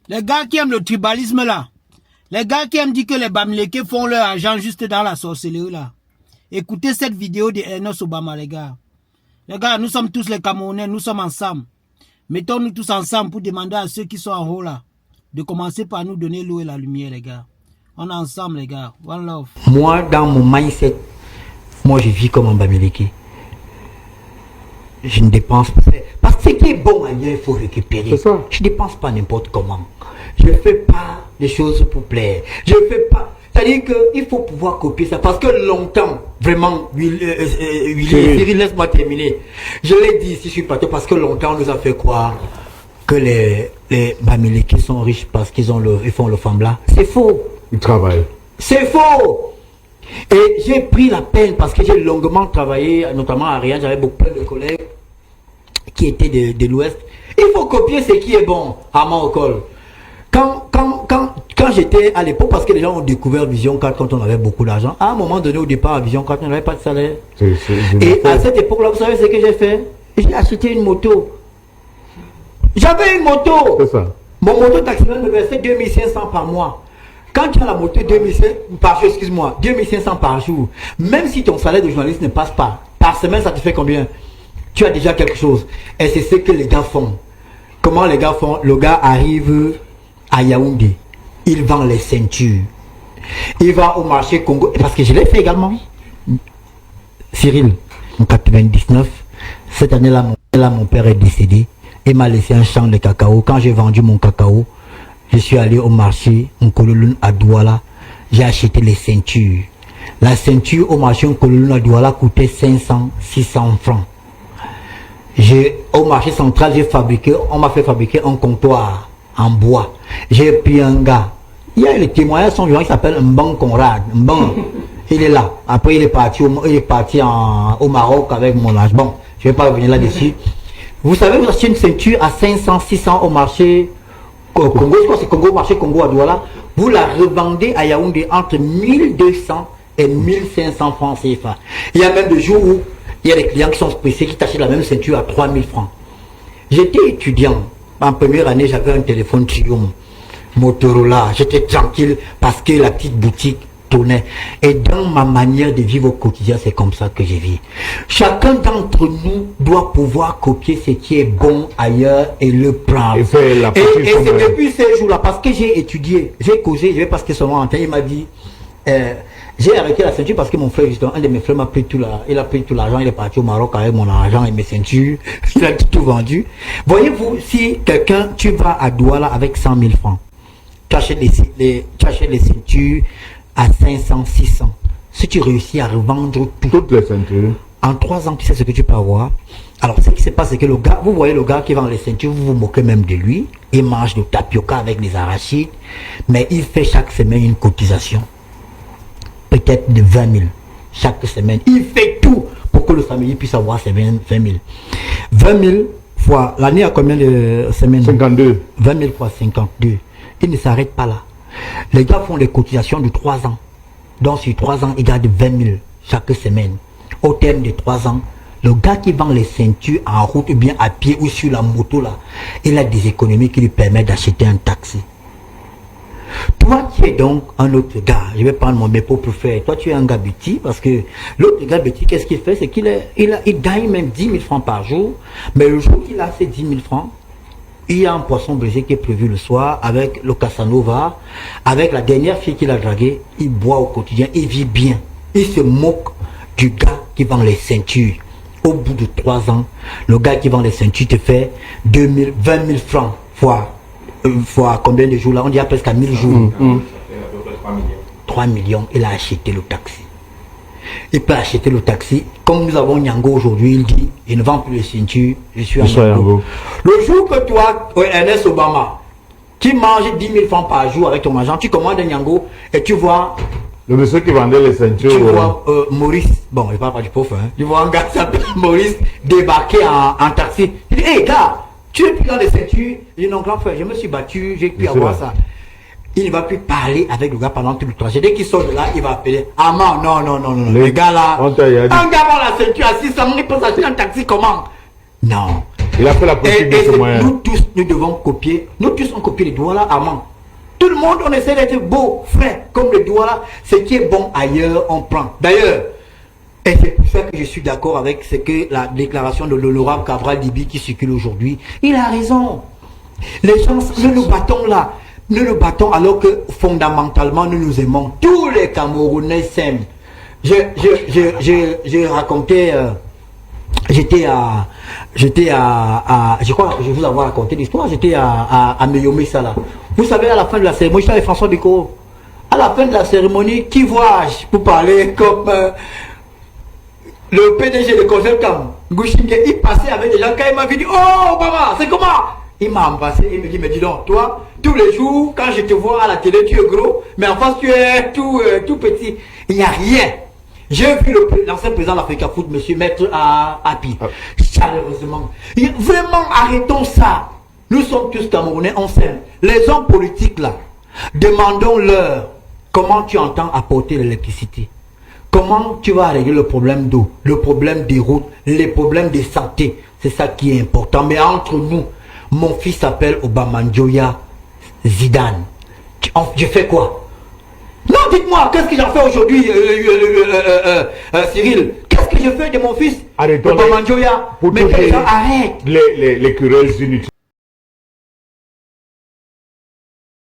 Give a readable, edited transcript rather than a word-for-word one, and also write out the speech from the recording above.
Les gars qui aiment le tribalisme là, les gars qui aiment dire que les Bamileke font leur argent juste dans la sorcellerie là. Écoutez cette vidéo de Ernest Obama, les gars. Les gars, nous sommes tous les Camerounais, nous sommes ensemble. Mettons-nous tous ensemble pour demander à ceux qui sont en haut là de commencer par nous donner l'eau et la lumière, les gars. On est ensemble, les gars. One love. Moi, dans mon mindset, moi je vis comme un Bamileke. Je ne dépense pas. Parce que ce qui est bon ailleurs, il faut récupérer. Je ne dépense pas n'importe comment. Je ne fais pas les choses pour plaire. Je ne fais pas. C'est-à-dire qu'il faut pouvoir copier ça. Parce que longtemps, vraiment, Cyril, laisse-moi terminer. Je l'ai dit ici, je suis plateau, parce que longtemps, on nous a fait croire que les Bamileke sont riches parce qu'ils font le fambla. C'est faux. Ils travaillent. C'est faux. Et j'ai pris la peine parce que j'ai longuement travaillé, notamment à Rien. J'avais beaucoup de collègues qui étaient de l'Ouest. Il faut copier ce qui est bon à Maokol. Quand j'étais à l'époque, parce que les gens ont découvert Vision 4 quand on avait beaucoup d'argent, à un moment donné au départ à Vision 4, on n'avait pas de salaire. Et à cette époque-là, vous savez ce que j'ai fait? J'ai acheté une moto. J'avais une moto. C'est ça. Mon moto taximan me versait 2500 par mois. Quand tu as la moto 2500 par jour, même si ton salaire de journaliste ne passe pas, par semaine ça te fait combien? Tu as déjà quelque chose. Et c'est ce que les gars font. Comment les gars font? Le gars arrive à Yaoundé, il vend les ceintures. Il va au marché Congo, parce que je l'ai fait également. Cyril, en 99, cette année-là, mon père est décédé. Il m'a laissé un champ de cacao. Quand j'ai vendu mon cacao, je suis allé au marché Nkololun à Douala. J'ai acheté les ceintures. La ceinture au marché Nkololun à Douala coûtait 500, 600 francs. Au marché central, on m'a fait fabriquer un comptoir en bois. J'ai pris un gars. Il y a les témoignages sont vivants, il s'appelle Mbang Conrad. Mbang, il est là. Après, il est parti au Maroc avec mon âge. Bon, je ne vais pas revenir là-dessus. Vous savez, vous achetez une ceinture à 500, 600 au marché Congo, je crois que c'est Congo, marché Congo à Douala. Vous la revendez à Yaoundé entre 1200 et 1500 francs CFA. Il y a même des jours où il y a des clients qui sont pressés, qui t'achètent la même ceinture à 3000 francs. J'étais étudiant. En première année, j'avais un téléphone Triumph, Motorola. J'étais tranquille parce que la petite boutique tournait. Et dans ma manière de vivre au quotidien, c'est comme ça que je vis. Chacun d'entre nous doit pouvoir copier ce qui est bon ailleurs et le prendre. Et c'est depuis ces jours-là, parce que j'ai étudié, j'ai causé, je vais passer seulement en temps, il m'a dit, j'ai arrêté la ceinture parce que mon frère, justement, un de mes frères m'a pris tout l'argent, il est parti au Maroc avec mon argent et mes ceintures, il a tout vendu. Voyez-vous, si quelqu'un, tu vas à Douala avec 100 000 francs, tu achètes les ceintures à 500, 600. Si tu réussis à revendre toutes les ceintures, en 3 ans, tu sais ce que tu peux avoir. Alors, ce qui se passe, c'est que le gars, vous voyez le gars qui vend les ceintures, vous vous moquez même de lui. Il mange du tapioca avec des arachides, mais il fait chaque semaine une cotisation. Peut-être de 20 000 chaque semaine. Il fait tout pour que le famille puisse avoir ses 20 000. 20 000 fois, l'année a combien de semaines? 52. 20 000 fois 52. Il ne s'arrête pas là. Les gars font les cotisations de 3 ans. Donc sur 3 ans, ils gardent 20 000 chaque semaine. Au terme de 3 ans, le gars qui vend les ceintures en route, ou bien à pied ou sur la moto là, il a des économies qui lui permettent d'acheter un taxi. Toi tu es donc un autre gars, je vais prendre mon mépo pour faire. Toi tu es un gars bêtis, parce que l'autre gars bêtis, qu'est-ce qu'il fait? C'est qu'il gagne même 10 000 francs par jour, mais le jour qu'il a ces 10 000 francs, il y a un poisson brisé qui est prévu le soir avec le Casanova, avec la dernière fille qu'il a draguée. Il boit au quotidien, il vit bien. Il se moque du gars qui vend les ceintures. Au bout de 3 ans, le gars qui vend les ceintures te fait 20 000 francs fois combien de jours là? On dit à presque à 1000 jours. 3 millions, il a acheté le taxi. Il peut acheter le taxi. Comme nous avons Nyango aujourd'hui, il dit, il ne vend plus les ceintures, je suis à Nyango. Le jour que toi, Ernest Obama, qui mange 10 000 francs par jour avec ton argent, tu commandes un Nyango et tu vois... Le monsieur qui vendait les ceintures. Tu vois Maurice, bon, il parle pas du pauvre, hein. Tu vois un gars qui s'appelle Maurice débarquer en taxi. Il dit, hé gars, tu es plus dans les ceintures. Il dit, non, grand frère, je me suis battu, j'ai pu avoir ça. Il ne va plus parler avec le gars pendant tout le trajet. Dès qu'il sort de là, il va appeler. Ah non. Les gars là, un gars vend la ceinture à 600, il peut s'acheter un taxi comment? Non. Il a fait la politique de ce moyen. Nous tous, nous devons copier. Nous tous, on copie les Douala Armand. Tout le monde, on essaie d'être beau, frais, comme le Douala. Ce qui est bon ailleurs, on prend. D'ailleurs, et c'est pour ça que je suis d'accord avec ce que la déclaration de l'honorable Cabral Dibi qui circule aujourd'hui. Il a raison. Les gens, nous nous battons là. Nous nous battons alors que fondamentalement, nous nous aimons. Tous les Camerounais s'aiment. J'ai raconté... J'étais à, je crois que je vous avoir raconté l'histoire, j'étais à Meyomé Sala. Vous savez, à la fin de la cérémonie, j'étais avec François Biko. À la fin de la cérémonie, qui vois-je pour parler comme le PDG de Congelcam, Gouchingue, il passait avec des gens, quand il m'a dit, oh Obama, c'est comment? Il m'a embrassé, il me dit donc, toi, tous les jours, quand je te vois à la télé, tu es gros, mais en face, tu es tout petit. Il n'y a rien. J'ai vu l'ancien président de l'Africa Foot, M. Maître Api, chaleureusement. Vraiment, arrêtons ça. Nous sommes tous Camerounais, on s'aime. Les hommes politiques là, demandons-leur comment tu entends apporter l'électricité. Comment tu vas régler le problème d'eau, le problème des routes, les problèmes de santé. C'est ça qui est important. Mais entre nous, mon fils s'appelle Obamanjoya Zidane. Je fais quoi? Non, dites-moi, qu'est-ce que j'en fais aujourd'hui, Cyril? Qu'est-ce que je fais de mon fils? Arrêtons. Obamanjoya. Mais que les gens arrêtent. Les querelles inutiles.